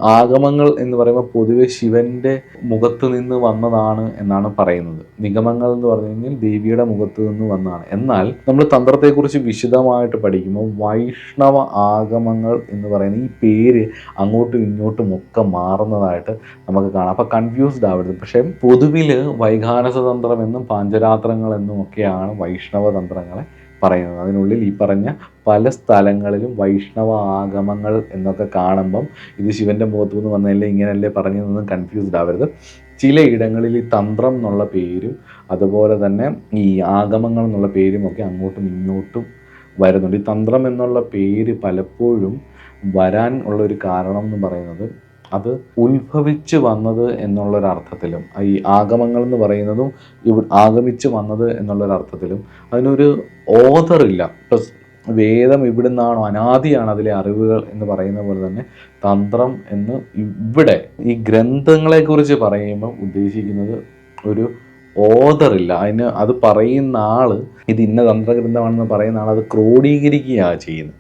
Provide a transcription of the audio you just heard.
ആഗമങ്ങൾ എന്ന് പറയുമ്പോൾ പൊതുവെ ശിവന്റെ മുഖത്ത് നിന്ന് വന്നതാണ് എന്നാണ് പറയുന്നത്. നിഗമങ്ങൾ എന്ന് പറഞ്ഞു കഴിഞ്ഞാൽ ദേവിയുടെ മുഖത്ത് നിന്ന് വന്നതാണ്. എന്നാൽ നമ്മൾ തന്ത്രത്തെക്കുറിച്ച് വിശദമായിട്ട് പഠിക്കുമ്പോൾ വൈഷ്ണവ ആഗമങ്ങൾ എന്ന് പറയുന്ന ഈ പേര് അങ്ങോട്ടും ഇങ്ങോട്ടും ഒക്കെ മാറുന്നതായിട്ട് നമുക്ക് കാണാം. അപ്പോൾ കൺഫ്യൂസ്ഡ് ആവരുത്. പക്ഷേ പൊതുവിൽ വൈഖാനസ തന്ത്രം എന്നും പാഞ്ചരാത്രങ്ങൾ എന്നും ഒക്കെയാണ് വൈഷ്ണവ തന്ത്രങ്ങളെ പറയുന്നത്. അതിനുള്ളിൽ ഈ പറഞ്ഞ പല സ്ഥലങ്ങളിലും വൈഷ്ണവ ആഗമങ്ങൾ എന്നൊക്കെ കാണുമ്പം ഇത് ശിവന്റെ മുഖത്തു നിന്ന് വന്നതല്ലേ ഇങ്ങനെയല്ലേ പറഞ്ഞതൊന്നും കൺഫ്യൂസ്ഡ് ആവരുത്. ചിലയിടങ്ങളിൽ ഈ തന്ത്രം എന്നുള്ള പേരും അതുപോലെ തന്നെ ഈ ആഗമങ്ങൾ എന്നുള്ള പേരും ഒക്കെ അങ്ങോട്ടും ഇങ്ങോട്ടും വരുന്നുണ്ട്. ഈ തന്ത്രം എന്നുള്ള പേര് പലപ്പോഴും വരാൻ ഉള്ളൊരു കാരണം എന്ന് പറയുന്നത് അത് ഉത്ഭവിച്ച് വന്നത് എന്നുള്ളൊരർത്ഥത്തിലും ഈ ആഗമങ്ങൾ എന്ന് പറയുന്നതും ആഗമിച്ച് വന്നത് എന്നുള്ളൊരർത്ഥത്തിലും അതിനൊരു ഓഥറില്ല. ഇപ്പം വേദം ഇവിടുന്നാണോ, അനാദിയാണ് അതിലെ അറിവുകൾ എന്ന് പറയുന്ന പോലെ തന്നെ തന്ത്രം എന്ന് ഇവിടെ ഈ ഗ്രന്ഥങ്ങളെക്കുറിച്ച് പറയുമ്പോൾ ഉദ്ദേശിക്കുന്നത് ഒരു ഓഥറില്ല. അത് പറയുന്ന ആള് ഇത് ഇന്ന തന്ത്രഗ്രന്ഥമാണെന്ന് പറയുന്ന ആൾ അത് ക്രോഡീകരിക്കുകയാണ് ചെയ്യുന്നത്.